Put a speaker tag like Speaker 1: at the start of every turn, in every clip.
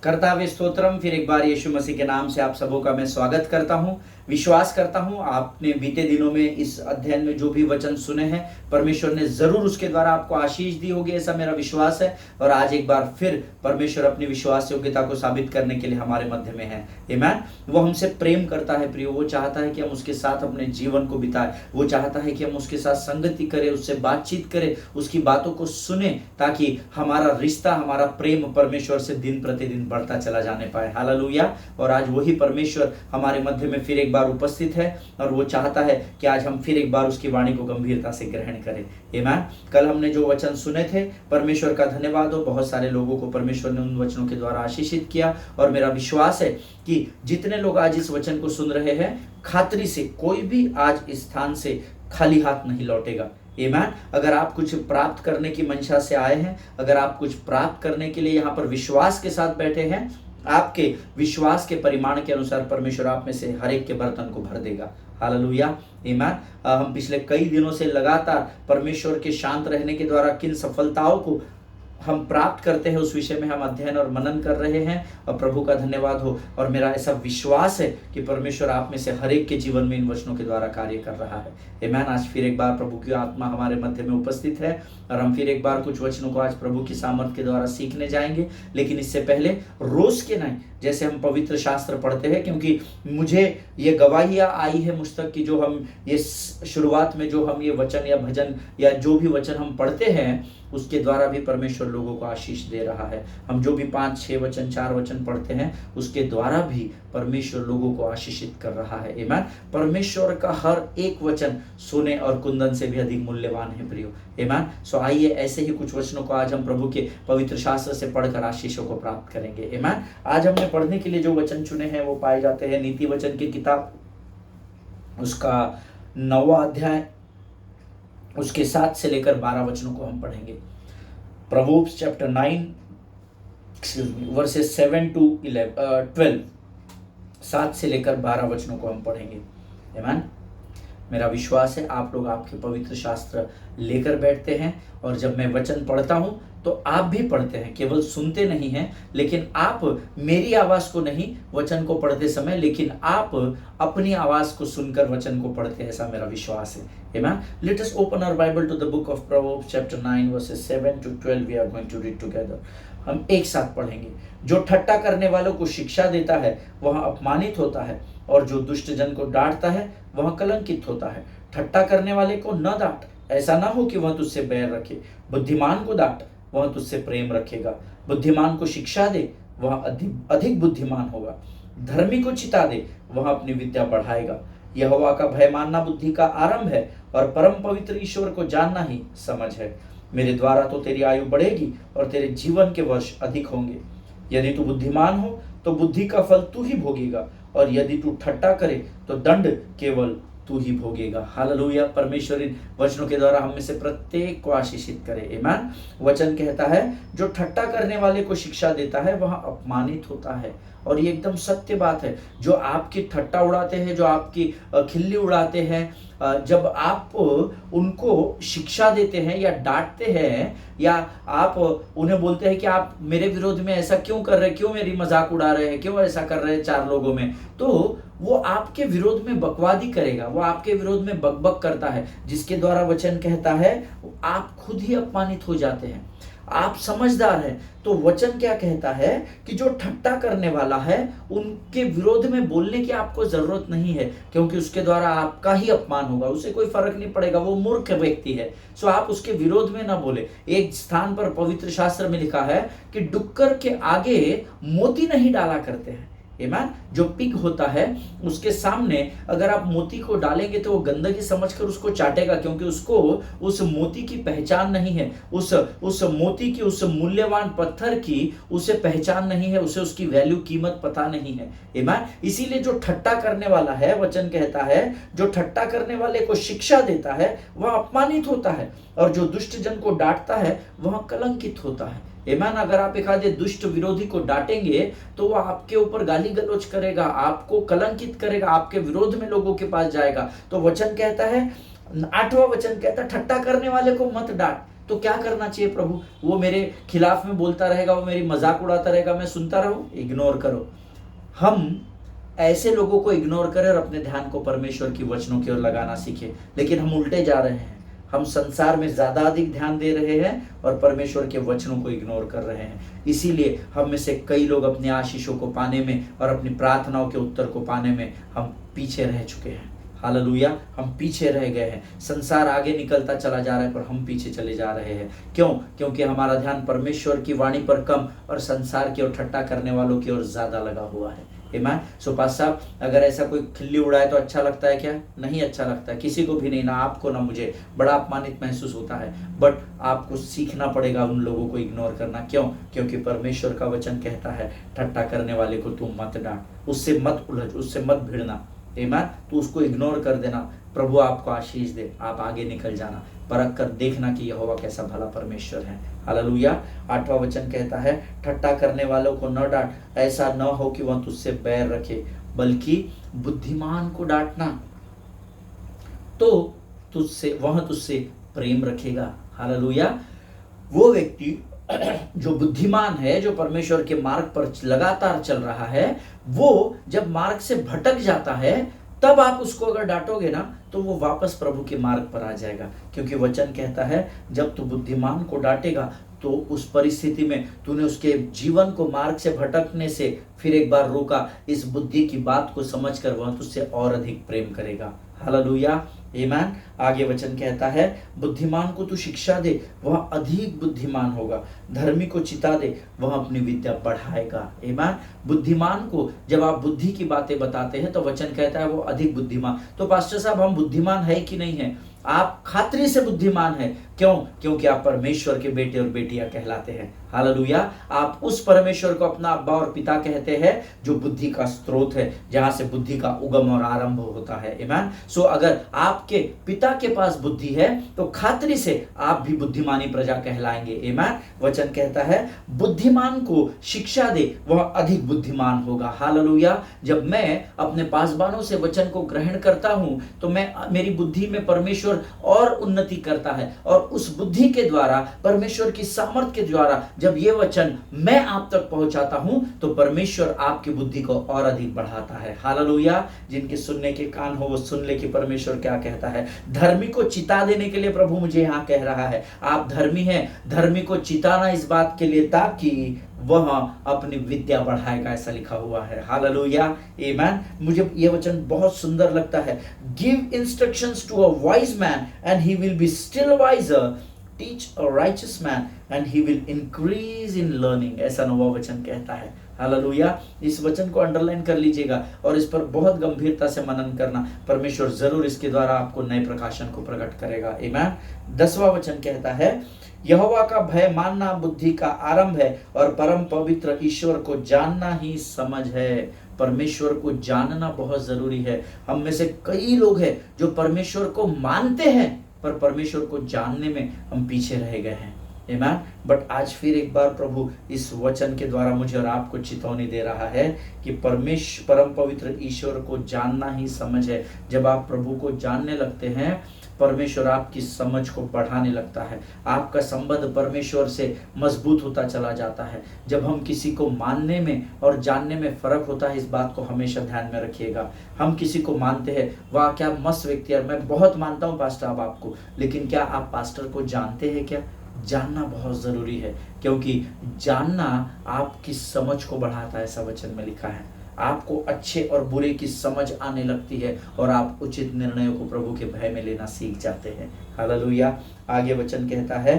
Speaker 1: कर्तावे स्तोत्रम। फिर एक बार यीशु मसीह के नाम से आप सबों का मैं स्वागत करता हूं। विश्वास करता हूं आपने बीते दिनों में इस अध्ययन में जो भी वचन सुने हैं परमेश्वर ने जरूर उसके द्वारा आपको आशीष दी होगी, ऐसा मेरा विश्वास है। और आज एक बार फिर परमेश्वर अपनी विश्वास योग्यता को साबित करने के लिए हमारे मध्य में है। आमीन। वो हमसे प्रेम करता है प्रियो, वो चाहता है कि हम उसके साथ अपने जीवन को बिताएं, वो चाहता है कि हम उसके साथ संगति करें, उससे बातचीत करें, उसकी बातों को सुने, ताकि हमारा रिश्ता, हमारा प्रेम परमेश्वर से दिन प्रतिदिन बढ़ता चला जाने पाए। हालेलुया। और आज वही परमेश्वर हमारे मध्य में फिर एक बार उपस्थित है और वो चाहता है कि आज हम फिर एक बार उसकी वाणी को गंभीरता से ग्रहण करें। आमीन। कल हमने जो वचन सुने थे, परमेश्वर का धन्यवाद हो, बहुत सारे लोगों को परमेश्वर ने उन वचनों के द्वारा आशीषित किया। और मेरा विश्वास है कि जितने लोग आज इस वचन को सुन रहे हैं, खातरी से कोई भी आज इस स्थान से खाली हाथ नहीं लौटेगा। आमीन। अगर आप कुछ प्राप्त करने की मंशा से आए हैं, अगर आप कुछ प्राप्त करने के लिए यहाँ पर विश्वास के साथ बैठे हैं, आपके विश्वास के परिमाण के अनुसार परमेश्वर आप में से हर एक के बर्तन को भर देगा। हालेलुया। आमीन। हम पिछले कई दिनों से लगातार परमेश्वर के शांत रहने के द्वारा किन सफलताओं को हम प्राप्त करते हैं उस विषय में हम अध्ययन और मनन कर रहे हैं, और प्रभु का धन्यवाद हो। और मेरा ऐसा विश्वास है कि परमेश्वर आप में से हर एक के जीवन में इन वचनों के द्वारा कार्य कर रहा है। आमीन। आज फिर एक बार प्रभु की आत्मा हमारे मध्य में उपस्थित है और हम फिर एक बार कुछ वचनों को आज प्रभु की सामर्थ के द्वारा सीखने जाएंगे। लेकिन इससे पहले रोज के नहीं, जैसे हम पवित्र शास्त्र पढ़ते हैं, क्योंकि मुझे ये गवाहियाँ आई है मुझ तक कि जो हम ये शुरुआत में जो हम ये वचन या भजन या जो भी वचन हम पढ़ते हैं उसके द्वारा भी परमेश्वर लोगों को आशीष दे रहा है। हम जो भी 5, 6 वचन, 4 वचन पढ़ते हैं उसके द्वारा भी परमेश्वर लोगों को आशीषित कर रहा है। आमीन। परमेश्वर का हर एक वचन सोने और कुंदन से भी अधिक मूल्यवान है प्रियो। आमीन। सो आइए ऐसे ही कुछ वचनों को आज हम प्रभु के पवित्र शास्त्र से पढ़कर आशीषों को प्राप्त करेंगे। आमीन। आज हमने पढ़ने के लिए जो वचन चुने हैं वो पाए जाते हैं नीति वचन की किताब, उसका 9वां अध्याय, उसके 7 से लेकर 12 वचनों को हम पढ़ेंगे। प्रोवर्ब्स चैप्टर 9 वर्सेस 7 to 12, 7 से लेकर 12 वचनों को हम पढ़ेंगे। आमीन। मेरा विश्वास है आप लोग आपके पवित्र शास्त्र लेकर बैठते हैं, और जब मैं वचन पढ़ता हूं तो आप भी पढ़ते हैं, केवल सुनते नहीं हैं, लेकिन आप मेरी आवाज को नहीं वचन को पढ़ते समय, लेकिन आप अपनी आवाज को सुनकर वचन को पढ़ते हैं, ऐसा मेरा विश्वास है। आमीन। Let us open our Bible to the book of Proverbs chapter 9 verses 7 to 12। We are going to read together. हम एक साथ पढ़ेंगे। जो ठट्टा करने वालों को शिक्षा देता है वह अपमानित होता है, और जो दुष्ट जन को डांटता है वह कलंकित होता है। ठट्टा करने वाले को न डांट, ऐसा ना हो कि वह तुझसे बैर रखे। बुद्धिमान को डांट, वह तुझसे प्रेम रखेगा। बुद्धिमान को शिक्षा दे, वह अधिक बुद्धिमान होगा। धर्मी को चिता दे, वह अपनी विद्या बढ़ाएगा। यहोवा का भय मानना बुद्धि का आरंभ है, और परम पवित्र ईश्वर को जानना ही समझ है। मेरे द्वारा तो तेरी आयु बढ़ेगी और तेरे जीवन के वर्ष अधिक होंगे। यदि तू बुद्धिमान हो तो बुद्धि का फल तू ही भोगेगा, और यदि तू ठट्टा करे तो दंड केवल तू ही भोगेगा। हालेलुया। परमेश्वर इन वचनों के द्वारा हम में से प्रत्येक को आशीषित करे। आमीन। वचन कहता है जो ठट्टा करने वाले को शिक्षा देता है वह अपमानित होता है, और ये एकदम सत्य बात है। जो आपकी ठट्टा उड़ाते हैं, जो आपकी खिल्ली उड़ाते हैं, जब आप उनको शिक्षा देते हैं या डांटते हैं, या आप उन्हें बोलते हैं कि आप मेरे विरोध में ऐसा क्यों कर रहे हैं, क्यों मेरी मजाक उड़ा रहे हैं, क्यों ऐसा कर रहे हैं 4 लोगों में, तो वो आपके विरोध में बकवादी करेगा, वो आपके विरोध में बकबक करता है, जिसके द्वारा वचन कहता है आप खुद ही अपमानित हो जाते हैं। आप समझदार हैं तो वचन क्या कहता है कि जो ठट्टा करने वाला है उनके विरोध में बोलने की आपको जरूरत नहीं है, क्योंकि उसके द्वारा आपका ही अपमान होगा, उसे कोई फर्क नहीं पड़ेगा, वो मूर्ख व्यक्ति है। सो आप उसके विरोध में ना बोले। एक स्थान पर पवित्र शास्त्र में लिखा है कि डुक्कर के आगे मोती नहीं डाला करते हैं। आमीन। जो पिग होता है उसके सामने अगर आप मोती को डालेंगे तो वो गंदगी समझकर उसको चाटेगा, क्योंकि उसको उस मोती की पहचान नहीं है, उस मोती की, उस मूल्यवान पत्थर की उसे पहचान नहीं है, उसे उसकी वैल्यू, कीमत पता नहीं है। आमीन। इसीलिए जो ठट्टा करने वाला है, वचन कहता है जो ठट्टा करने वाले को शिक्षा देता है वह अपमानित होता है, और जो दुष्ट जन को डांटता है वह कलंकित होता है। आमीन। अगर आप एक आधे दुष्ट विरोधी को डांटेंगे तो वो आपके ऊपर गाली गलौज करेगा, आपको कलंकित करेगा, आपके विरोध में लोगों के पास जाएगा। तो वचन कहता है, 8वां वचन कहता है ठट्टा करने वाले को मत डांट, तो क्या करना चाहिए प्रभु? वो मेरे खिलाफ में बोलता रहेगा, वो मेरी मजाक उड़ाता रहेगा, मैं सुनता रहूं? इग्नोर करो। हम ऐसे लोगों को इग्नोर करें और अपने ध्यान को परमेश्वर की वचनों की ओर लगाना सीखें। लेकिन हम उल्टे जा रहे हैं, हम संसार में ज्यादा अधिक ध्यान दे रहे हैं और परमेश्वर के वचनों को इग्नोर कर रहे हैं। इसीलिए हम में से कई लोग अपनी आशीषों को पाने में और अपनी प्रार्थनाओं के उत्तर को पाने में हम पीछे रह चुके हैं। हालेलुया, हम पीछे रह गए हैं। संसार आगे निकलता चला जा रहा है पर हम पीछे चले जा रहे हैं। क्यों? क्योंकि हमारा ध्यान परमेश्वर की वाणी पर कम और संसार की ओर, ठट्टा करने वालों की ओर ज्यादा लगा हुआ है। आमीन। सो पास साहब, अगर ऐसा कोई खिल्ली उड़ाए तो अच्छा लगता है क्या? नहीं अच्छा लगता है, किसी को भी नहीं, ना आपको ना मुझे। बड़ा अपमानित महसूस होता है। बट आपको सीखना पड़ेगा उन लोगों को इग्नोर करना। क्यों? क्योंकि परमेश्वर का वचन कहता है ठट्टा करने वाले को तू मत डांट, उससे मत उलझ, उससे मत भिड़ना। आमीन। तू उसको इग्नोर कर देना। प्रभु आपको आशीष दे, आप आगे निकल जाना, परख कर देखना कि यहोवा कैसा भला परमेश्वर है। हालेलुया। 8वां वचन कहता है ठट्टा करने वालों को न डांट, ऐसा न हो कि वह तुझसे बैर रखे, बल्कि बुद्धिमान को डांटना तो वह तुझसे प्रेम रखेगा। हालेलुया। वो व्यक्ति जो बुद्धिमान है, जो परमेश्वर के मार्ग पर लगातार चल रहा है, वो जब मार्ग से भटक जाता है तब आप उसको अगर डांटोगे ना तो वो वापस प्रभु के मार्ग पर आ जाएगा। क्योंकि वचन कहता है जब तू बुद्धिमान को डांटेगा तो उस परिस्थिति में तूने उसके जीवन को मार्ग से भटकने से फिर एक बार रोका, इस बुद्धि की बात को समझकर वह तुझसे और अधिक प्रेम करेगा। हालेलुया। आमीन। आगे वचन कहता है बुद्धिमान को तू शिक्षा दे, वह अधिक बुद्धिमान होगा। धर्मी को चिता दे, वह अपनी विद्या बढ़ाएगा। आमीन। बुद्धिमान को जब आप बुद्धि की बातें बताते हैं तो वचन कहता है वो अधिक बुद्धिमान। तो पास्टर साहब, हम बुद्धिमान है कि नहीं है? आप खातरी से बुद्धिमान है। क्यों? क्योंकि आप परमेश्वर के बेटे और बेटियां कहलाते हैं। हालेलुया। आप उस परमेश्वर को अपना अब्बा और पिता कहते हैं जो बुद्धि का स्रोत है, जहां से बुद्धि का उगम और आरंभ होता है। आमीन। सो अगर आपके पिता के पास बुद्धि है तो खातरी से आप भी बुद्धिमानी प्रजा कहलाएंगे। आमीन। वचन कहता है बुद्धिमान को शिक्षा दे, वह अधिक बुद्धिमान होगा। हालेलुया। जब मैं अपने पासबानों से वचन को ग्रहण करता हूं तो मेरी बुद्धि में परमेश्वर और उन्नति करता है, और उस बुद्धि के द्वारा, परमेश्वर की सामर्थ्य के द्वारा जब ये वचन मैं आप तक पहुंचाता हूं तो परमेश्वर आपकी बुद्धि को और अधिक बढ़ाता है। हालेलुया। जिनके सुनने के कान हो वो सुन ले कि परमेश्वर क्या कहता है। धर्मी को चिता देने के लिए प्रभु मुझे यहां कह रहा है आप धर्मी हैं, धर्मी को चिताना इस बात के लिए ताकि वह अपनी विद्या बढ़ाएगा, ऐसा लिखा हुआ है। हालेलुया। आमीन। मुझे यह वचन बहुत सुंदर लगता है। Give instructions to a wise man and he will be still wiser, teach a righteous man and he will increase in learning, ऐसा 9वां वचन कहता है। हालेलुया। इस वचन को अंडरलाइन कर लीजिएगा और इस पर बहुत गंभीरता से मनन करना। परमेश्वर जरूर इसके द्वारा आपको नए प्रकाशन को प्रकट करेगा। आमीन। 10वां वचन कहता है यहोवा का भय मानना बुद्धि का आरंभ है और परम पवित्र ईश्वर को जानना ही समझ है। परमेश्वर को जानना बहुत जरूरी है। हम में से कई लोग हैं जो परमेश्वर को मानते हैं पर परमेश्वर को जानने में हम पीछे रह गए हैं। आमीन। बट आज फिर एक बार प्रभु इस वचन के द्वारा मुझे और आपको चेतावनी दे रहा है कि परम पवित्र ईश्वर को जानना ही समझ है। जब आप प्रभु को जानने लगते हैं परमेश्वर आपकी समझ को बढ़ाने लगता है, आपका संबंध परमेश्वर से मजबूत होता चला जाता है। जब हम किसी को मानने में और जानने में फर्क होता है, इस बात को हमेशा ध्यान में रखिएगा। हम किसी को मानते हैं, वाह क्या मस्त व्यक्ति है, मैं बहुत मानता हूँ पास्टर अब आपको, लेकिन क्या आप पास्टर को जानते हैं? क्या जानना बहुत जरूरी है, क्योंकि जानना आपकी समझ को बढ़ाता है, ऐसा वचन में लिखा है। आपको अच्छे और बुरे की समझ आने लगती है और आप उचित निर्णयों को प्रभु के भय में लेना सीख जाते हैं। हालेलुया। आगे वचन कहता है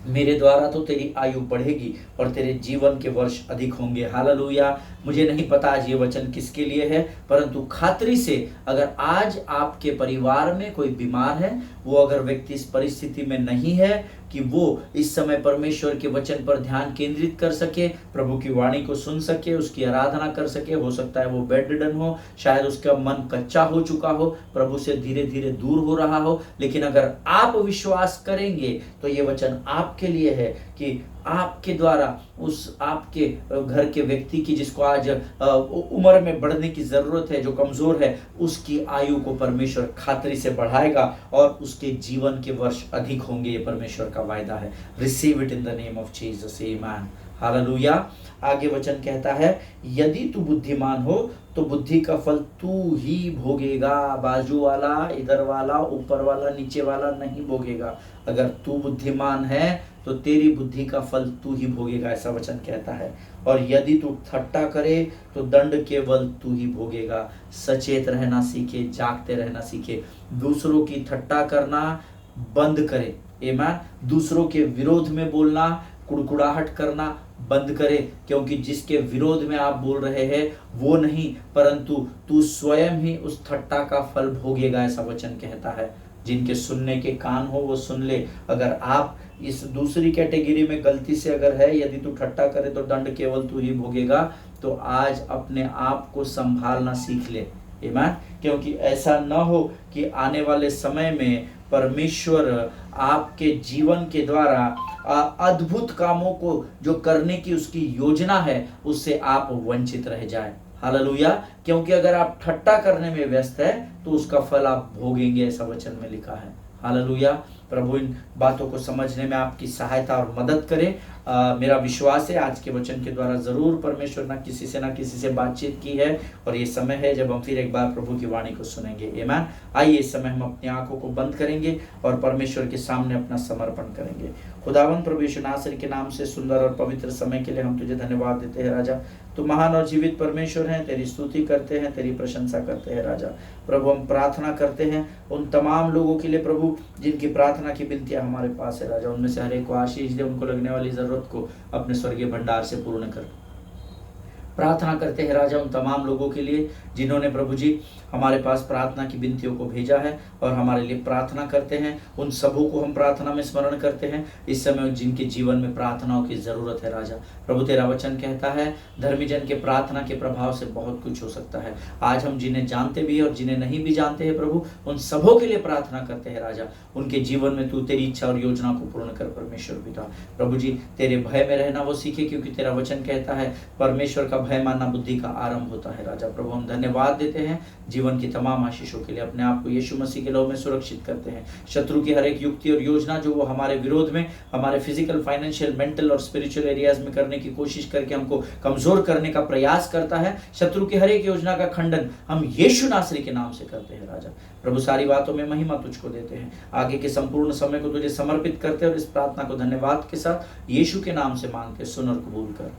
Speaker 1: मेरे द्वारा तो तेरी आयु बढ़ेगी और तेरे जीवन के वर्ष अधिक होंगे। हालेलुया। मुझे नहीं पता आज ये वचन किसके लिए है, परंतु खातरी से अगर आज आपके परिवार में कोई बीमार है, वो अगर व्यक्ति इस परिस्थिति में नहीं है कि वो इस समय परमेश्वर के वचन पर ध्यान केंद्रित कर सके, प्रभु की वाणी को सुन सके, उसकी आराधना कर सके, हो सकता है वो बेड रिडन हो, शायद उसका मन कच्चा हो चुका हो, प्रभु से धीरे धीरे दूर हो रहा हो, लेकिन अगर आप विश्वास करेंगे तो ये वचन आप आपके लिए है कि आपके द्वारा उस आपके घर के व्यक्ति की, जिसको आज उम्र में बढ़ने की जरूरत है, जो कमजोर है, उसकी आयु को परमेश्वर खातरी से बढ़ाएगा और उसके जीवन के वर्ष अधिक होंगे। ये परमेश्वर का वायदा है। Receive it in the name of Jesus, आमीन, हालेलुया। आगे वचन कहता है, यदि तू बुद्धिमान हो तो बुद्धि का फल तू ही भोगेगा। बाजू वाला, इधर वाला, ऊपर वाला, नीचे वाला नहीं भोगेगा। अगर तू बुद्धिमान है तो तेरी बुद्धि का फल तू ही भोगेगा, ऐसा वचन कहता है। और यदि तू ठट्टा करे तो दंड केवल तू ही भोगेगा। सचेत रहना सीखे, जागते रहना सीखे, दूसरों की ठट्टा करना बंद करे। आमीन। दूसरों के विरोध में बोलना, कुड़कुड़ाहट करना बंद करे, क्योंकि जिसके विरोध में आप बोल रहे हैं वो नहीं, परंतु तू स्वयं ही उस ठट्टा का फल भोगेगा, ऐसा वचन कहता है। जिनके सुनने के कान हो वो सुन ले। अगर आप इस दूसरी कैटेगरी में गलती से अगर है, यदि तू ठट्टा करे तो दंड केवल तू ही भोगेगा, तो आज अपने आप को संभालना सीख ले। आमीन। क्योंकि ऐसा न हो कि आने वाले समय में परमेश्वर आपके जीवन के द्वारा अद्भुत कामों को जो करने की उसकी योजना है, उससे आप वंचित रह जाए। हालेलुया। क्योंकि अगर आप ठट्टा करने में व्यस्त है तो उसका फल आप भोगेंगे, ऐसा वचन में लिखा है। हालेलुया। प्रभु इन बातों को समझने में आपकी सहायता और मदद करे। मेरा विश्वास है आज के वचन के द्वारा जरूर परमेश्वर ना किसी से बातचीत की है, और ये समय है जब हम फिर एक बार प्रभु की वाणी को सुनेंगे। आमीन। आइए इस समय हम अपनी आंखों को बंद करेंगे और परमेश्वर के सामने अपना समर्पण करेंगे। खुदावंद प्रभु यीशु नासरी के नाम से सुंदर और पवित्र समय के लिए हम तुझे धन्यवाद देते हैं राजा। तू महान और जीवित परमेश्वर है, तेरी स्तुति करते हैं, तेरी प्रशंसा करते हैं राजा। प्रभु हम प्रार्थना करते हैं उन तमाम लोगों के लिए प्रभु जिनकी प्रार्थना की विनतियां हमारे पास है राजा। उनमें से हर एक को आशीष दे, उनको लगने वाली जरूरत को अपने स्वर्गीय भंडार से पूर्ण कर। प्रार्थना करते हैं राजा उन तमाम लोगों के लिए जिन्होंने प्रभु जी हमारे पास प्रार्थना की विनतियों को भेजा है और हमारे लिए प्रार्थना करते हैं। उन सबों को हम प्रार्थना में स्मरण करते हैं इस समय जिनके जीवन में प्रार्थनाओं की जरूरत है राजा। प्रभु तेरा वचन कहता है धर्मी जन के प्रार्थना के प्रभाव से बहुत कुछ हो सकता है। आज हम जिन्हें जानते भी और जिन्हें नहीं भी जानते हैं प्रभु, उन सबों के लिए प्रार्थना करते हैं राजा। उनके जीवन में तू तेरी इच्छा और योजना को पूर्ण कर परमेश्वर पिता। प्रभु जी तेरे भय में रहना वो सीखे, क्योंकि तेरा वचन कहता है परमेश्वर का भय मानना बुद्धि का आरंभ होता है राजा। प्रभु हम धन्यवाद देते हैं जीवन की तमाम आशीषों के लिए। अपने आप को यीशु मसीह के लहू में सुरक्षित करते हैं। शत्रु की हर एक युक्ति और योजना जो वो हमारे विरोध में, हमारे फिजिकल, फाइनेंशियल, मेंटल और स्पिरिचुअल एरियाज में करने की कोशिश करके हमको कमजोर करने का प्रयास करता है, शत्रु की हर एक योजना का खंडन हम यीशु नासरी के नाम से करते हैं राजा। प्रभु सारी बातों में महिमा तुझको देते हैं। आगे के संपूर्ण समय को तुझे समर्पित करते हैं और इस प्रार्थना को धन्यवाद के साथ यीशु के नाम से मांगते सुन और कबूल कर।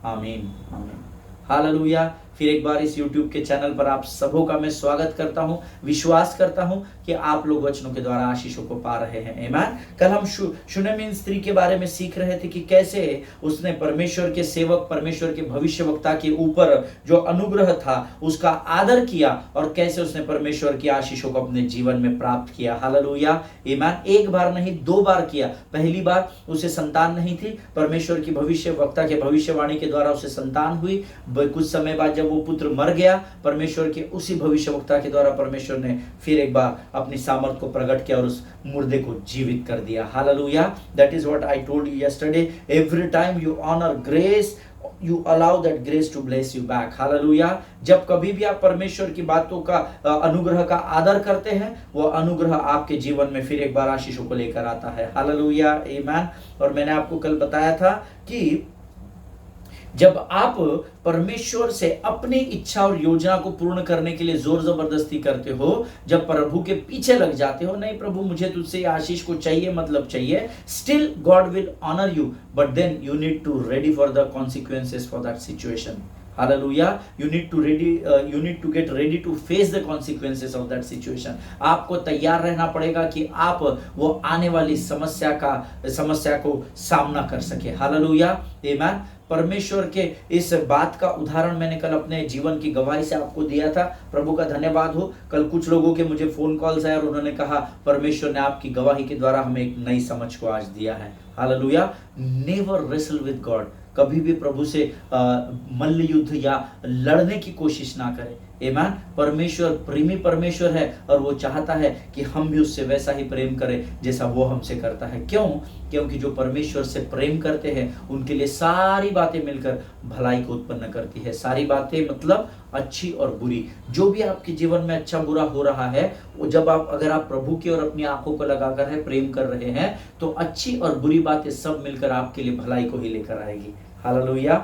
Speaker 1: आमीन आमीन। हालेलुया। फिर एक बार इस YouTube के चैनल पर आप सबों का मैं स्वागत करता हूं। विश्वास करता हूं कि आप लोग वचनों के द्वारा आशीषों को पा रहे हैं। आमीन। कल हम शूनेमिन स्त्री के बारे में सीख रहे थे कि कैसे उसने परमेश्वर के सेवक, परमेश्वर के भविष्यवक्ता के ऊपर जो अनुग्रह था उसका आदर किया और कैसे उसने परमेश्वर की आशीषों को अपने जीवन में प्राप्त किया। हालेलुया। आमीन। एक बार नहीं, 2 बार किया। पहली बार उसे संतान नहीं थी, परमेश्वर की भविष्यवक्ता के भविष्यवाणी के द्वारा उसे संतान हुई। कुछ समय बाद जब वो पुत्र मर गया, परमेश्वर के उसी भविष्यवक्ता के द्वारा परमेश्वर ने फिर एक बार अपनी सामर्थ को प्रकट किया और उस मुर्दे को जीवित कर दिया। Hallelujah. That is what I told you yesterday. Every time you honour grace, you allow that grace to bless you back. Hallelujah. जब कभी भी आप परमेश्वर की बातों का अनुग्रह का आदर करते हैं, वो अनुग्रह आपके जीवन में फिर एक बार आशीषों को लेकर आता है। हालेलुया। आमीन। और मैंने आपको कल बताया था कि जब आप परमेश्वर से अपनी इच्छा और योजना को पूर्ण करने के लिए जोर जबरदस्ती करते हो, जब प्रभु के पीछे लग जाते हो, नहीं प्रभु मुझे तुझसे आशीष को चाहिए, मतलब चाहिए, still God will honour you, but then you need to ready for the consequences for that situation. Hallelujah. You need to get ready to face the consequences of that situation. आपको तैयार रहना पड़ेगा कि आप वो आने वाली समस्या को सामना कर सके। Hallelujah. Amen. परमेश्वर के इस बात का उदाहरण मैंने कल अपने जीवन की गवाही से आपको दिया था। प्रभु का धन्यवाद हो। कल कुछ लोगों के मुझे फोन कॉल्स आए और उन्होंने कहा परमेश्वर ने आपकी गवाही के द्वारा हमें एक नई समझ को आज दिया है। Hallelujah. Never wrestle with God. कभी भी प्रभु से मल्ल युद्ध या लड़ने की कोशिश ना करें। आमीन। परमेश्वर प्रेमी परमेश्वर है और वो चाहता है कि हम भी उससे वैसा ही प्रेम करें जैसा वो हमसे करता है। क्यों? क्योंकि जो परमेश्वर से प्रेम करते हैं उनके लिए सारी बातें मिलकर भलाई को उत्पन्न करती है। सारी बातें मतलब अच्छी और बुरी, जो भी आपके जीवन में अच्छा बुरा हो रहा है, वो जब अगर आप प्रभु की और अपनी आंखों को लगाकर है प्रेम कर रहे हैं, तो अच्छी और बुरी बातें सब मिलकर आपके लिए भलाई को ही लेकर आएगी। हालेलुया।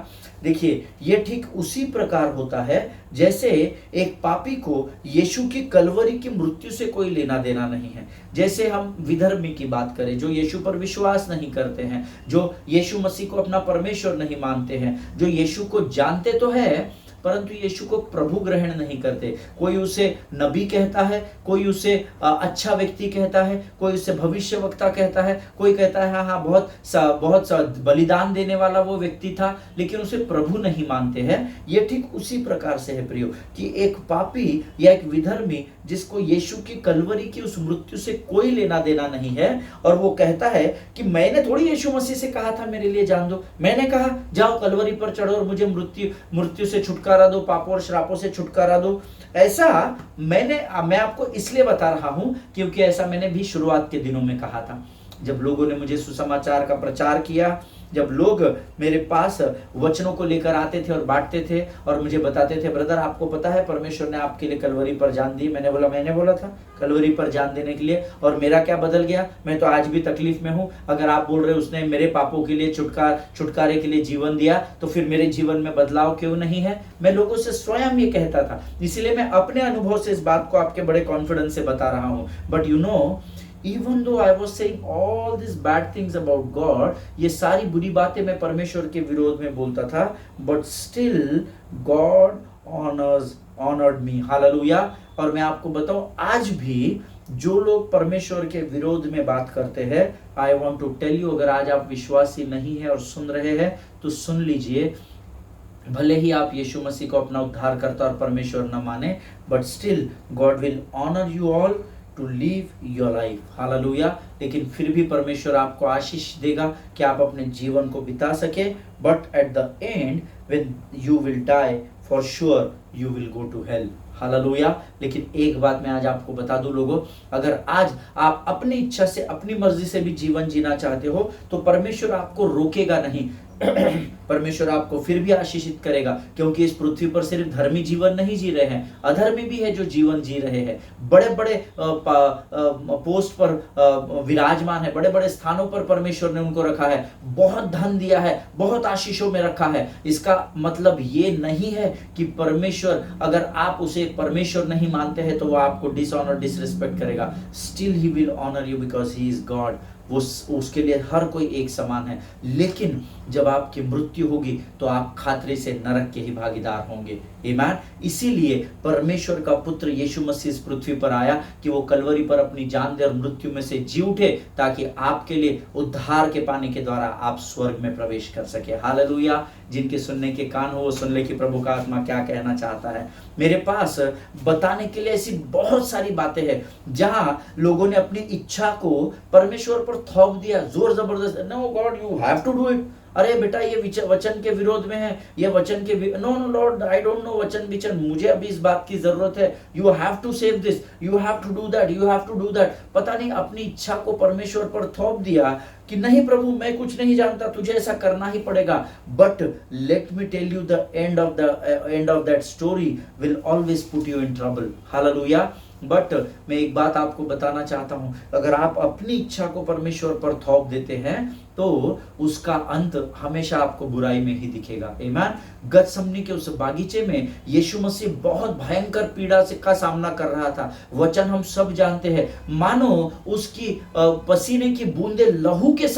Speaker 1: देखिए, ये ठीक उसी प्रकार होता है जैसे एक पापी को यीशु की कलवरी की मृत्यु से कोई लेना देना नहीं है। जैसे हम विधर्मी की बात करें, जो यीशु पर विश्वास नहीं करते हैं, जो यीशु मसीह को अपना परमेश्वर नहीं मानते हैं, जो यीशु को जानते तो है परंतु यीशु को प्रभु ग्रहण नहीं करते। कोई उसे नबी कहता है, कोई उसे अच्छा व्यक्ति कहता है, कोई उसे भविष्यवक्ता कहता है, कोई कहता है हाँ बहुत बलिदान देने वाला वो व्यक्ति था, लेकिन उसे प्रभु नहीं मानते हैं। ये ठीक उसी प्रकार से है प्रियो, कि एक पापी या एक विधर्मी जिसको यीशु की कलवरी की उस मृत्यु से कोई लेना देना नहीं है, और वो कहता है कि मैंने थोड़ी यीशु मसीह से कहा था मेरे लिए जान दो, मैंने कहा जाओ कलवरी पर चढ़ो और मुझे मृत्यु से छुटकारा दो, पापों और श्रापों से छुटकारा दो। ऐसा मैं आपको इसलिए बता रहा हूं क्योंकि ऐसा मैंने भी शुरुआत के दिनों में कहा था, जब लोगों ने मुझे सुसमाचार का प्रचार किया, जब लोग मेरे पास वचनों को लेकर आते थे और बांटते थे और मुझे बताते थे, ब्रदर आपको पता है परमेश्वर ने आपके लिए कलवरी पर जान दी। मैंने बोला था कलवरी पर जान देने के लिए, और मेरा क्या बदल गया? मैं तो आज भी तकलीफ में हूं। अगर आप बोल रहे उसने मेरे पापों के लिए छुटकारे के लिए जीवन दिया, तो फिर मेरे जीवन में बदलाव क्यों नहीं है? मैं लोगों से स्वयं ये कहता था, इसलिए मैं अपने अनुभव से इस बात को आपके बड़े कॉन्फिडेंस से बता रहा हूं। But you know, even though I was saying all these bad things about God, ये सारी बुरी बातें मैं परमेश्वर के विरोध में बोलता था, but still God honored me, hallelujah. और मैं आपको बताऊं, आज भी जो लोग परमेश्वर के विरोध में बात करते हैं, I want to tell you, अगर आज आप विश्वासी नहीं है और सुन रहे हैं तो सुन लीजिए, भले ही आप यीशु मसीह को अपना उद्धारकर्ता और परमेश्वर न माने, but still God will honor you all to live your life, hallelujah. लेकिन फिर भी परमेश्वर आपको आशीष देगा कि आप अपने जीवन को बिता सके, but at the end when you will die, for sure you will go to hell, hallelujah. लेकिन एक बात मैं आज आपको बता दूं लोगों, अगर आज आप अपनी इच्छा से अपनी मर्जी से भी जीवन जीना चाहते हो तो परमेश्वर आपको रोकेगा नहीं। परमेश्वर आपको फिर भी आशीषित करेगा, क्योंकि इस पृथ्वी पर सिर्फ धर्मी जीवन नहीं जी रहे हैं, अधर्मी भी है जो जीवन जी रहे हैं। बड़े बड़े पोस्ट पर विराजमान है, बड़े बड़े स्थानों पर परमेश्वर ने उनको रखा है, बहुत धन दिया है, बहुत आशीषों में रखा है। इसका मतलब ये नहीं है कि परमेश्वर, अगर आप उसे परमेश्वर नहीं मानते हैं तो वो आपको डिसऑनर डिसरिस्पेक्ट करेगा। Still he will honour you because he is God. वो उसके लिए हर कोई एक समान है। लेकिन जब आपकी मृत्यु होगी तो आप खातरे से नरक के ही भागीदार होंगे। आमीन। इसीलिए परमेश्वर का पुत्र यीशु मसीह इस पृथ्वी पर आया कि वो कलवरी पर अपनी जान दे और मृत्यु में से जी उठे, ताकि आपके लिए उद्धार के पाने के द्वारा आप स्वर्ग में प्रवेश कर सके। हालेलुया। जिनके सुनने के कान हो वो सुन ले कि प्रभु का आत्मा क्या कहना चाहता है। मेरे पास बताने के लिए ऐसी बहुत सारी बातें हैं जहां लोगों ने अपनी इच्छा को परमेश्वर पर थोप दिया, जोर जबरदस्त। No God, you have to do it. अरे बेटा ये वचन के विरोध में है, ये वचन के no Lord, I don't know वचन, मुझे अभी इस बात की जरूरत है। You have to save this, you have to do that, you have to do that. पता नहीं अपनी इच्छा को परमेश्वर पर थोप दिया कि नहीं प्रभु मैं कुछ नहीं जानता, तुझे ऐसा करना ही पड़ेगा। But let me tell you, the end of that story will always put you in trouble. Hallelujah. But मैं एक बात आपको बताना चाहता हूं, अगर आप अपनी इच्छा को परमेश्वर पर थोप देते हैं तो उसका अंत हमेशा आपको बुराई में ही दिखेगा। आमीन। गतसमनी के उस बागीचे में यीशु मसीह बहुत भयंकर पीड़ा का सामना कर रहा था। वचन हम सब जानते हैं, मानो उसकी पसीने की बूंदे लहू के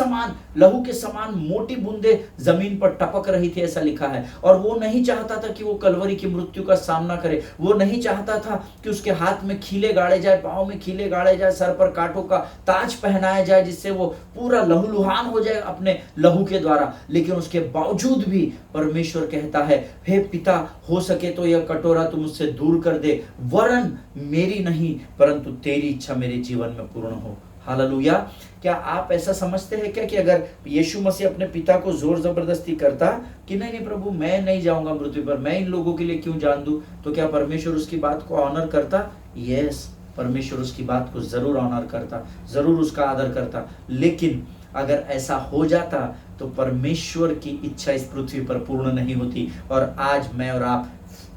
Speaker 1: समान मोटी बूंदे जमीन पर टपक रही थी, ऐसा लिखा है। और वो नहीं चाहता था कि वो कलवरी की मृत्यु का सामना करे। वो नहीं चाहता था कि उसके हाथ में खीले गाड़े जाए, पांव में खीले गाड़े जाए, सर पर कांटों का ताज पहनाया जाए, जिससे वो पूरा लहूलुहान हो जाए अपने लहू के द्वारा। लेकिन उसके बावजूद भी परमेश्वर कहता है, हे पिता, हो सके तो यह कटोरा तुम मुझसे दूर कर दे, वरन मेरी नहीं परंतु तेरी इच्छा मेरे जीवन में पूर्ण हो। हालेलुया। क्या आप ऐसा समझते हैं क्या कि अगर यीशु मसीह अपने पिता को जोर जबरदस्ती करता कि नहीं नहीं प्रभु मैं नहीं जाऊंगा मृत्यु पर, मैं इन लोगों के लिए क्यों जान दूं, तो क्या परमेश्वर उसकी बात को ऑनर करता? यस, परमेश्वर उसकी बात को जरूर ऑनर करता, जरूर उसका आदर करता। लेकिन अगर ऐसा हो जाता तो परमेश्वर की इच्छा इस पृथ्वी पर पूर्ण नहीं होती और आज मैं और आप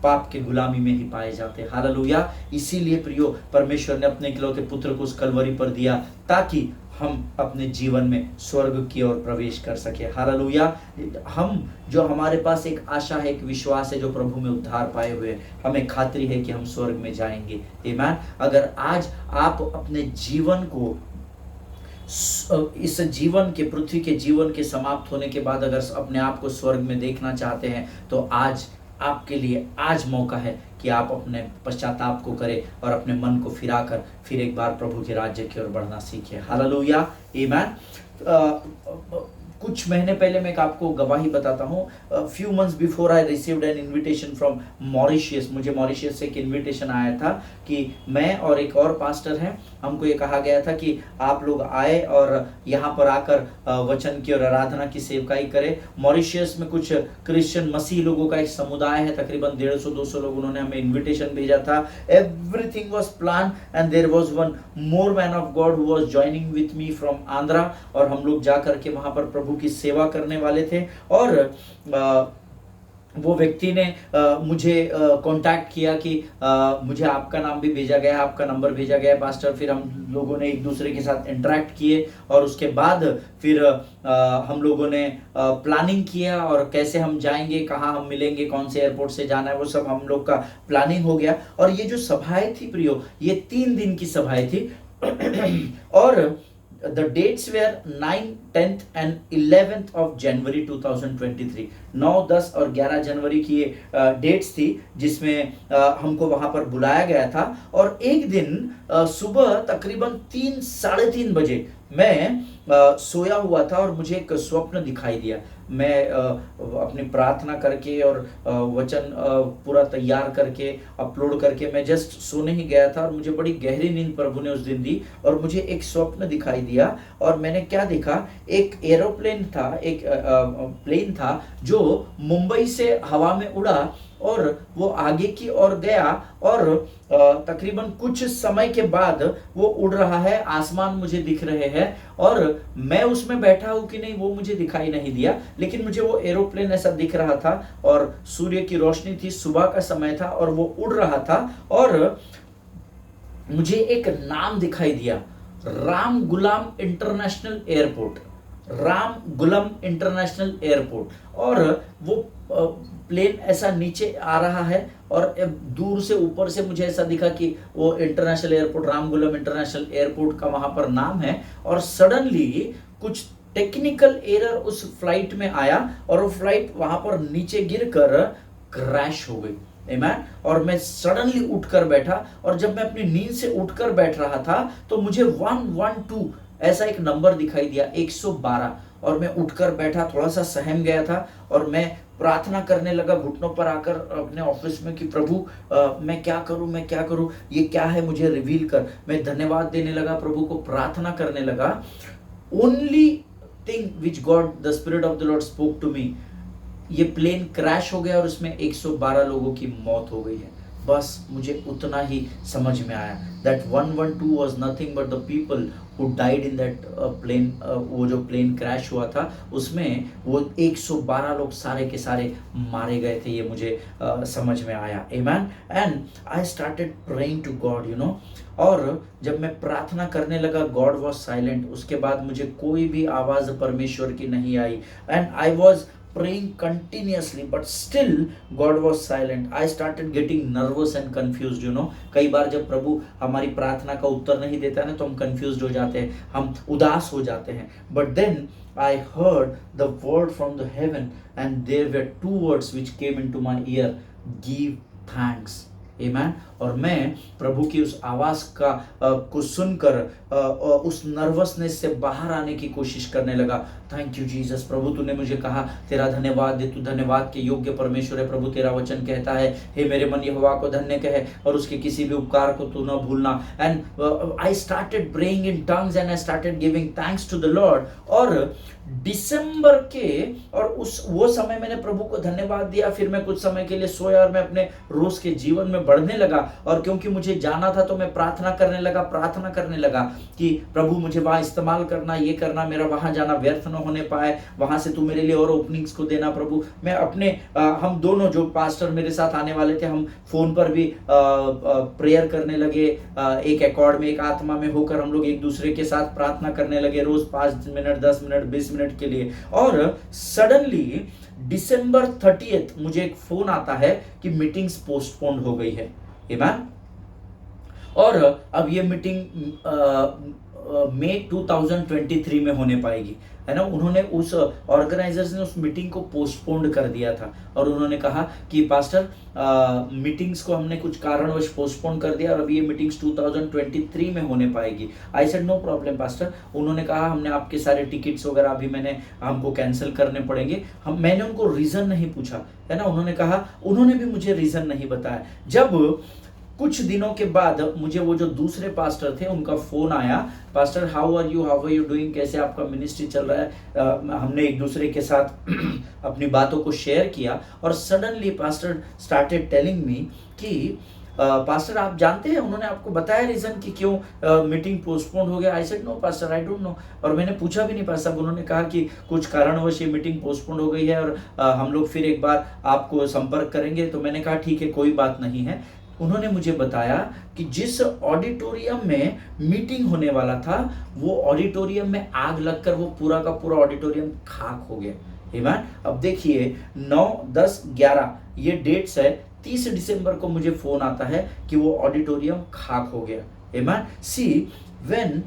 Speaker 1: पाप के गुलामी में ही पाए जाते। हालेलुया। इसीलिए प्रियो, परमेश्वर ने अपने इकलौते पुत्र को उस कलवरी पर दिया ताकि हम अपने जीवन में स्वर्ग की ओर प्रवेश कर सके। हालेलुया। हम जो हमारे पास एक आशा है, एक विश्वास है, जो प्रभु में उद्धार पाए हुए, हमें खात्री है कि हम स्वर्ग में जाएंगे। आमीन। अगर आज आप अपने जीवन को, इस जीवन के, पृथ्वी के जीवन के समाप्त होने के बाद अगर अपने आप को स्वर्ग में देखना चाहते हैं तो आज आपके लिए आज मौका है कि आप अपने पश्चाताप को करें और अपने मन को फिराकर फिर एक बार प्रभु के राज्य की ओर बढ़ना सीखें। हालेलुया। आमीन। कुछ महीने पहले मैं आपको गवाही बताता हूँ। Few months before I received an invitation from Mauritius. मुझे मॉरिशियस से एक इनविटेशन आया था कि मैं और एक और पास्टर हैं, हमको ये कहा गया था कि आप लोग आए और यहाँ पर आकर वचन की और आराधना की सेवकाई करें। मॉरिशियस में कुछ क्रिश्चियन मसीह लोगों का एक समुदाय है, तकरीबन 150-200 लोग, उन्होंने हमें इन्विटेशन भेजा था। Everything was plan and there was one more man of God who was joining with me from Andhra, और हम लोग जा करके वहाँ पर प्रभु की सेवा करने वाले थे। और वो व्यक्ति ने मुझे कांटेक्ट किया कि मुझे आपका नाम भी भेजा गया, आपका नंबर भेजा गया पास्टर। फिर हम लोगों ने एक दूसरे के साथ इंटरेक्ट किए और उसके बाद फिर हम लोगों ने प्लानिंग किया और कैसे हम जाएंगे, कहाँ हम मिलेंगे, कौन से एयरपोर्ट से जाना है, वो सब हम लोग का प्लानिंग हो गया। और ये जो सभाएं थी प्रियो, ये 3 दिन की सभाएं थी और the dates were 9, 10th and 11th of January 2023। 9, 10 और 11 जनवरी की ये डेट्स थी जिसमें हमको वहां पर बुलाया गया था। और एक दिन सुबह तकरीबन 3, 3:30 बजे मैं सोया हुआ था और मुझे एक स्वप्न दिखाई दिया। मैं अपनी प्रार्थना करके और वचन पूरा तैयार करके अपलोड करके मैं जस्ट सोने ही गया था और मुझे बड़ी गहरी नींद प्रभु ने उस दिन दी और मुझे एक स्वप्न दिखाई दिया। और मैंने क्या देखा, एक एरोप्लेन था, एक प्लेन था जो मुंबई से हवा में उड़ा और वो आगे की ओर गया और तकरीबन कुछ समय के बाद वो उड़ रहा है, आसमान मुझे दिख रहे हैं और मैं उसमें बैठा हूं कि नहीं वो मुझे दिखाई नहीं दिया, लेकिन मुझे वो एरोप्लेन ऐसा दिख रहा था और सूर्य की रोशनी थी, सुबह का समय था और वो उड़ रहा था। और मुझे एक नाम दिखाई दिया, राम गुलाम इंटरनेशनल एयरपोर्ट, राम गुलाम इंटरनेशनल एयरपोर्ट। और वो प्लेन ऐसा नीचे आ रहा है और दूर से ऊपर से मुझे ऐसा दिखा कि वो इंटरनेशनल एयरपोर्ट, राम गुलाम इंटरनेशनल एयरपोर्ट का वहां पर नाम है। और सडनली कुछ टेक्निकल एरर उस फ्लाइट में आया और वो फ्लाइट वहां पर नीचे गिरकर क्रैश हो गई। आमीन। और मैं सडनली उठकर बैठा और जब मैं अपनी नींद से उठकर बैठ रहा था तो मुझे 112 ऐसा एक नंबर दिखाई दिया, 112। और मैं उठकर बैठा, थोड़ा सा सहम गया था और मैं प्रार्थना करने लगा घुटनों पर आकर अपने ऑफिस में कि प्रभु मैं क्या करूं, मैं क्या करूं, ये क्या है, मुझे रिवील कर। मैं धन्यवाद देने लगा, प्रभु को प्रार्थना करने लगा। Only thing which God the spirit of the Lord spoke to me, ये प्लेन क्रैश हो गया और उसमें 112 लोगों की मौत हो गई है। बस मुझे उतना ही समझ में आया। That 112 was nothing but the people who died in that plane. वो जो प्लेन क्रैश हुआ था उसमें वो 112 लोग सारे के सारे मारे गए थे, ये मुझे समझ में आया। आमीन। And I started praying to God, you know. और जब मैं प्रार्थना करने लगा, गॉड वॉज साइलेंट। उसके बाद मुझे कोई भी आवाज परमेश्वर की नहीं आई। And I was praying continuously but still God was silent. I started getting nervous and confused, you know। कई बार जब प्रभु हमारी प्रार्थना का उत्तर नहीं देता ना तो हम confused हो जाते हैं, हम उदास हो जाते हैं। But then I heard the word from the heaven and there were 2 words which came into my ear, give thanks। आमेन। और मैं प्रभु की उस आवाज़ को सुनकर उस नर्वसनेस से बाहर आने की कोशिश करने लगा। थैंक यू जीसस, प्रभु तूने मुझे कहा तेरा धन्यवाद दे, तू धन्यवाद के योग्य परमेश्वर है। प्रभु तेरा वचन कहता है, हे मेरे मन यहोवा को धन्य कहे और उसके किसी भी उपकार को तू न भूलना। And I started praying in tongues and I started giving thanks to the Lord. और दिसंबर के और वो समय मैंने प्रभु को धन्यवाद दिया। फिर मैं कुछ समय के लिए सोया और मैं अपने रोज के जीवन में बढ़ने लगा। और क्योंकि मुझे जाना था तो मैं प्रार्थना करने लगा कि प्रभु मुझे वहां इस्तेमाल करना, ये करना, मेरा वहां जाना व्यर्थ न होने पाए, वहां से तू मेरे लिए और ओपनिंग्स को देना प्रभु। मैं अपने हम दोनों जो पास्टर मेरे साथ आने वाले थे, हम फोन पर भी प्रेयर करने लगे। एक एकॉर्ड में, एक आत्मा में होकर हम लोग एक दूसरे के साथ प्रार्थना करने लगे, रोज 5 मिनट, 10 मिनट, 20 मिनट के लिए। और सडनली दिसंबर 30 मुझे एक फोन आता है कि मीटिंग्स पोस्टपोन हो गई है। आमेन। और अब ये मीटिंग मई 2023 में होने पाएगी, है ना। उन्होंने उस ऑर्गेनाइजर्स ने उस मीटिंग को पोस्टपोन कर दिया था और उन्होंने कहा कि पास्टर मीटिंग्स को हमने कुछ कारणवश पोस्टपोन कर दिया और अब ये मीटिंग्स 2023 में होने पाएगी। I said no problem pastor. उन्होंने कहा हमने आपके सारे टिकट्स वगैरह अभी हमको कैंसिल करने पड़ेंगे। मैंने उनको रीज़न नहीं पूछा, है ना। उन्होंने कहा, उन्होंने भी मुझे रीज़न नहीं बताया। जब कुछ दिनों के बाद मुझे वो जो दूसरे पास्टर थे उनका फोन आया, pastor how are you doing, कैसे आपका मिनिस्ट्री चल रहा है। हमने एक दूसरे के साथ अपनी बातों को शेयर किया और suddenly pastor started telling me कि पास्टर आप जानते हैं, उन्होंने आपको बताया रीज़न कि क्यों मीटिंग पोस्टपोन हो गया। I said no pastor, I don't know. और मैंने पूछा भी नहीं पास्टर साहब। उन्होंने कहा कि कुछ कारणवश ये मीटिंग पोस्टपोन हो गई है और हम लोग फिर एक बार आपको संपर्क करेंगे। तो मैंने कहा ठीक है, कोई बात नहीं है। उन्होंने मुझे बताया कि जिस ऑडिटोरियम में मीटिंग होने वाला था वो ऑडिटोरियम में आग लगकर वो पूरा का पूरा ऑडिटोरियम खाक हो गया। आमेन। अब देखिए 9, 10, 11 ये डेट्स है। 30 दिसंबर को मुझे फोन आता है कि वो ऑडिटोरियम खाक हो गया। आमेन। सी when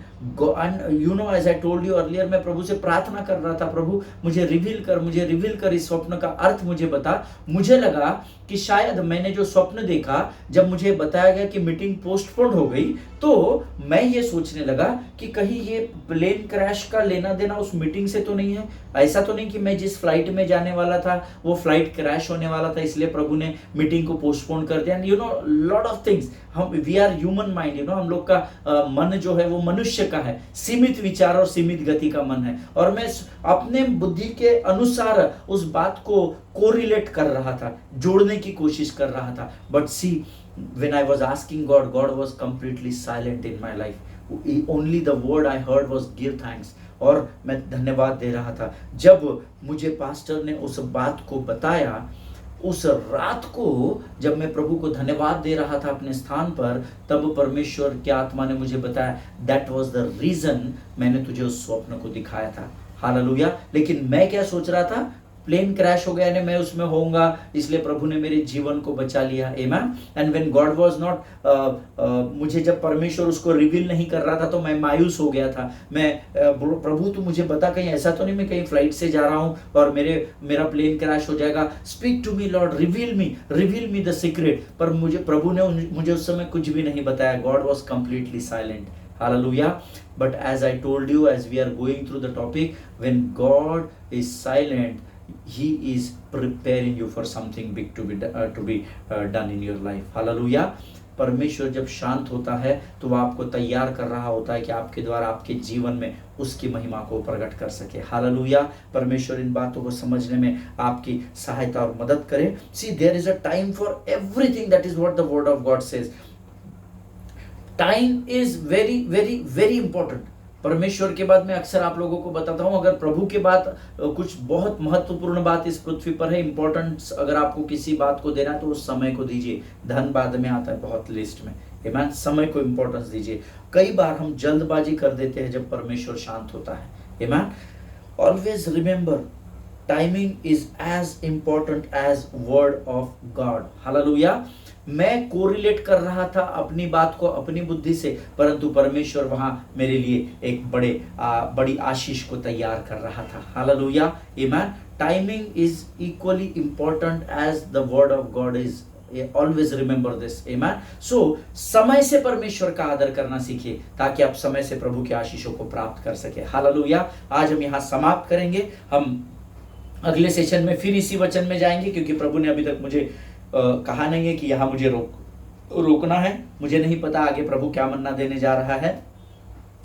Speaker 1: you know, as I told you earlier, मैं प्रभु से प्रार्थना कर रहा था, प्रभु मुझे रिवील कर इस स्वप्न का अर्थ मुझे बता। मुझे लगा कि शायद मैंने जो स्वप्न देखा, जब मुझे बताया गया कि मीटिंग पोस्टपोन हो गई, तो मैं ये सोचने लगा कि कहीं ये प्लेन क्रैश का लेना देना उस मीटिंग से तो नहीं है। ऐसा तो नहीं कि मैं जिस फ्लाइट में जाने वाला था वो फ्लाइट क्रैश होने वाला था, इसलिए प्रभु ने मीटिंग को पोस्टपोन कर दिया। You know, lot of things. We are human mind, you know, हम लोग का मन जो है वो मनुष्य का है, सीमित विचार और सीमित गति का मन है। और मैं अपने बुद्धि के अनुसार उस बात को कोरिलेट कर रहा था, जोड़ने की कोशिश कर रहा था। But see, when I was asking God, God was completely silent in my life. Only the word I heard was give thanks. और मैं धन्यवाद दे रहा था। जब मुझे पास्टर ने उस बात को बताया, उस रात को जब मैं प्रभु को धन्यवाद दे रहा था अपने स्थान पर, तब परमेश्वर की आत्मा ने मुझे बताया, दैट वाज द रीजन मैंने तुझे उस स्वप्न को दिखाया था। हालेलुया। लेकिन मैं क्या सोच रहा था, प्लेन क्रैश हो गया यानी मैं उसमें होऊंगा, इसलिए प्रभु ने मेरे जीवन को बचा लिया। Amen. And when God was not, मुझे जब परमेश्वर उसको रिवील नहीं कर रहा था तो मैं मायूस हो गया था। मैं प्रभु तू मुझे बता, कहीं ऐसा तो नहीं मैं कहीं फ्लाइट से जा रहा हूँ और मेरा प्लेन क्रैश हो जाएगा। Speak to me Lord, reveal me the secret. पर प्रभु ने मुझे उस समय कुछ भी नहीं बताया। God was completely silent. Hallelujah. But as I told you, as we are going through the topic, when God is silent, He is preparing you for something big to be done in your life. Hallelujah. परमेश्वर जब शांत होता है तो वह आपको तैयार कर रहा होता है कि आपके द्वारा आपके जीवन में उसकी महिमा को प्रकट कर सके। हालेलुया। परमेश्वर इन बातों को समझने में आपकी सहायता और मदद करे। See, there is a time for everything. That is what the word of God says. Time is very very very important. परमेश्वर के बाद मैं अक्सर आप लोगों को बताता हूं, अगर प्रभु के बाद कुछ बहुत महत्वपूर्ण बात इस पृथ्वी पर है, इंपॉर्टेंस अगर आपको किसी बात को देना है तो उस समय को दीजिए। धन बाद में आता है बहुत लिस्ट में। आमीन। समय को इंपॉर्टेंस दीजिए। कई बार हम जल्दबाजी कर देते हैं जब परमेश्वर शांत होता है। आमीन। Always remember, timing is as important as word of God. Hallelujah. मैं कोरिलेट कर रहा था अपनी बात को अपनी बुद्धि से, परंतु परमेश्वर वहां मेरे लिए एक बड़ी आशीष को तैयार कर रहा था। Hallelujah. Amen. Timing is equally important as the word of God is always remember this, amen. So समय से परमेश्वर का आदर करना सीखिए ताकि आप समय से प्रभु के आशीषों को प्राप्त कर सके। हालेलुया। आज हम यहाँ समाप्त करेंगे, हम अगले सेशन में फिर इसी वचन में जाएंगे, क्योंकि प्रभु ने अभी तक मुझे कहा नहीं है कि यहाँ मुझे रोकना है। मुझे नहीं पता आगे प्रभु क्या मन्ना देने जा रहा है,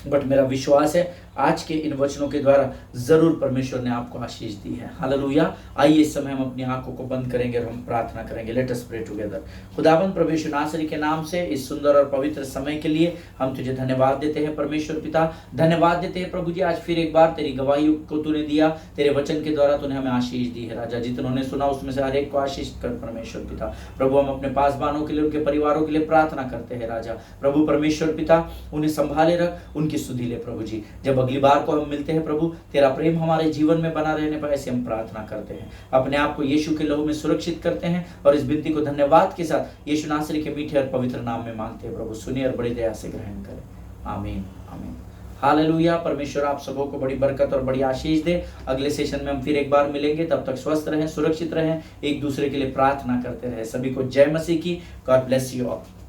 Speaker 1: बट मेरा विश्वास है आज के इन वचनों के द्वारा जरूर परमेश्वर ने आपको आशीष दी है। हालेलुया। आइए इस समय हम अपनी आंखों को बंद करेंगे और हम प्रार्थना करेंगे। Let us pray together. खुदावंद प्रभु यीशु नासरी के नाम से इस सुंदर और पवित्र समय के लिए हम तुझे धन्यवाद देते हैं परमेश्वर पिता। धन्यवाद देते हैं प्रभु जी, आज फिर एक बार तेरी गवाही को तूने दिया, तेरे वचन के द्वारा तूने हमें आशीष दी है राजा। जितनों सुना उसमें से हर एक को आशीष कर परमेश्वर पिता। प्रभु हम अपने पासवानों के लिए, उनके परिवारों के लिए प्रार्थना करते हैं राजा। प्रभु परमेश्वर पिता उन्हें संभाले रख, उनकी सुधि ले प्रभु जी। जब अगली बार को हम मिलते हैं प्रभु, तेरा प्रेम हमारे जीवन में बना रहने पर ऐसे हम प्रार्थना करते हैं। अपने आप को यीशु के लहू में सुरक्षित करते हैं और इस विनती को धन्यवाद के साथ यीशु नासरी के मीठे और पवित्र नाम में मांगते हैं प्रभु। सुनिए और बड़ी दया से ग्रहण करें। आमीन आमीन। हालेलुया। परमेश्वर आप सबों को बड़ी बरकत और बड़ी आशीष दे। अगले सेशन में हम फिर एक बार मिलेंगे, तब तक स्वस्थ रहें, सुरक्षित रहें, एक दूसरे के लिए प्रार्थना करते रहें। सभी को जय मसीह की। God bless you all.